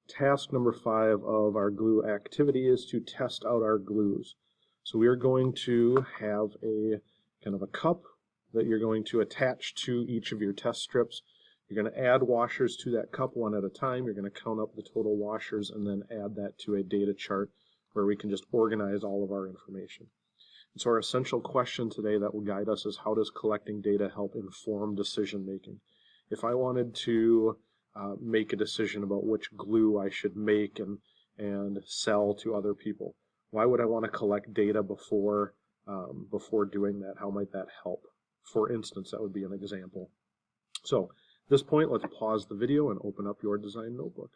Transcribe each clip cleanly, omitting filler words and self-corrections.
task number 5 of our glue activity is to test out our glues. So we are going to have a kind of a cup that you're going to attach to each of your test strips. You're going to add washers to that cup one at a time. You're going to count up the total washers and then add that to a data chart where we can just organize all of our information. And so our essential question today that will guide us is, how does collecting data help inform decision making? If I wanted to make a decision about which glue I should make and sell to other people, why would I want to collect data before doing that? How might that help? For instance, that would be an example. So at this point, let's pause the video and open up your design notebook.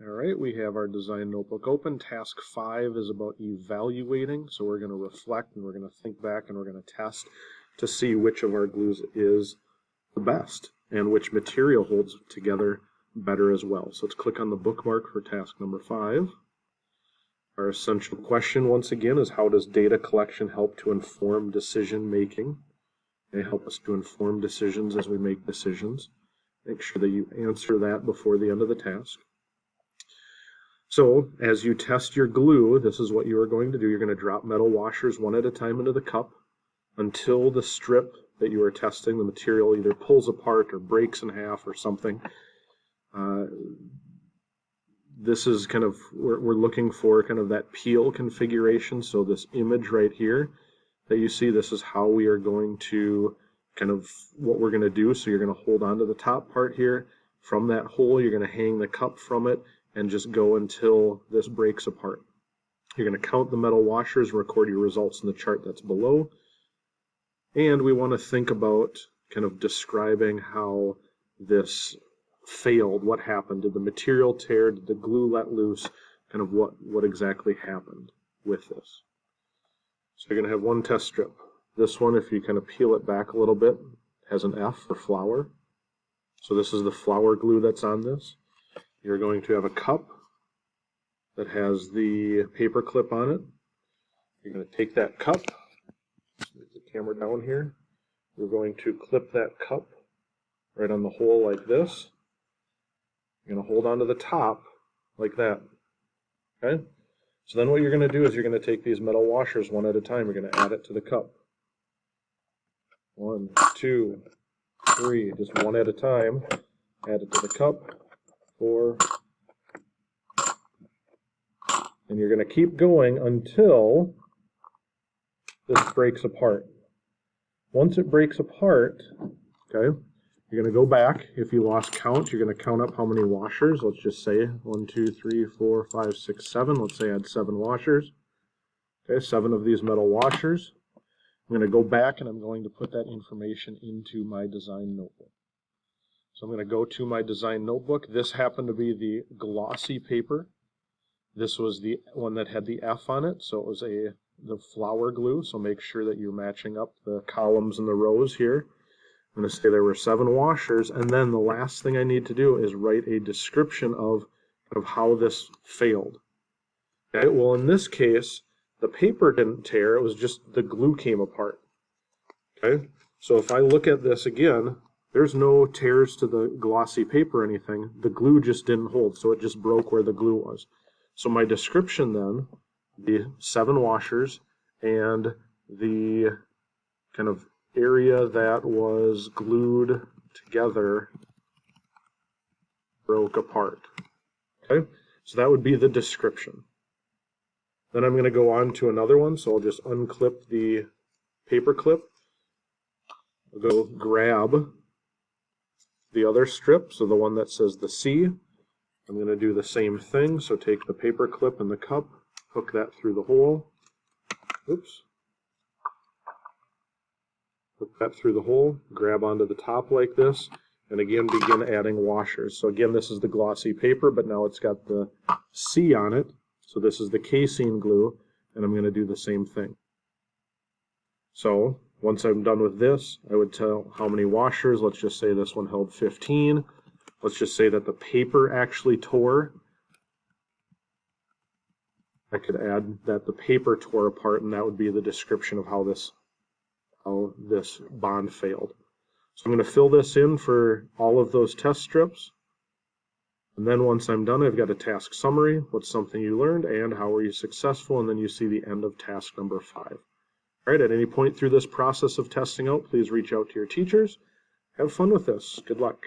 All right, we have our design notebook open. Task 5 is about evaluating. So we're going to reflect and we're going to think back and we're going to test to see which of our glues is the best and which material holds together better as well. So let's click on the bookmark for task number 5. Our essential question, once again, is, how does data collection help to inform decision making? They help us to inform decisions as we make decisions. Make sure that you answer that before the end of the task. So as you test your glue, this is what you are going to do. You're going to drop metal washers one at a time into the cup until the strip that you are testing, the material, either pulls apart or breaks in half or something. This is kind of, we're looking for kind of that peel configuration. So this image right here that you see, this is how we are going to kind of what we're going to do. So you're going to hold on to the top part here. From that hole, you're going to hang the cup from it and just go until this breaks apart. You're going to count the metal washers, record your results in the chart that's below. And we want to think about kind of describing how this failed, what happened. Did the material tear? Did the glue let loose? Kind of what exactly happened with this. So you're going to have one test strip. This one, if you kind of peel it back a little bit, has an F for flour. So this is the flour glue that's on this. You're going to have a cup that has the paper clip on it. You're going to take that cup, move the camera down here. We're going to clip that cup right on the hole like this. You're going to hold on to the top like that. Okay? So then what you're going to do is you're going to take these metal washers one at a time. You're going to add it to the cup. 1, 2, 3, just one at a time. Add it to the cup. 4. And you're going to keep going until this breaks apart. Once it breaks apart, okay, you're going to go back. If you lost count, you're going to count up how many washers. Let's just say 1, 2, 3, 4, 5, 6, 7. Let's say I had 7 washers. Okay, 7 of these metal washers. I'm going to go back and I'm going to put that information into my design notebook. So I'm going to go to my design notebook. This happened to be the glossy paper. This was the one that had the F on it, so it was the flour glue. So make sure that you're matching up the columns and the rows here. I'm going to say there were 7 washers, and then the last thing I need to do is write a description of how this failed. Okay, well in this case, the paper didn't tear, it was just the glue came apart. Okay, so if I look at this again, there's no tears to the glossy paper or anything. The glue just didn't hold, so it just broke where the glue was. So my description then, the 7 washers and the kind of area that was glued together broke apart. Okay, so that would be the description. Then I'm going to go on to another one, so I'll just unclip the paper clip. I'll go grab the other strip, so the one that says the C. I'm going to do the same thing, so take the paper clip and the cup, hook that through the hole. Oops. Hook that through the hole, grab onto the top like this, and again begin adding washers. So again, this is the glossy paper, but now it's got the C on it. So this is the casein glue, and I'm going to do the same thing. So once I'm done with this, I would tell how many washers. Let's just say this one held 15. Let's just say that the paper actually tore. I could add that the paper tore apart, and that would be the description of how this bond failed. So I'm going to fill this in for all of those test strips. And then once I'm done, I've got a task summary, what's something you learned, and how were you successful, and then you see the end of task number 5. All right, at any point through this process of testing out, please reach out to your teachers. Have fun with this. Good luck.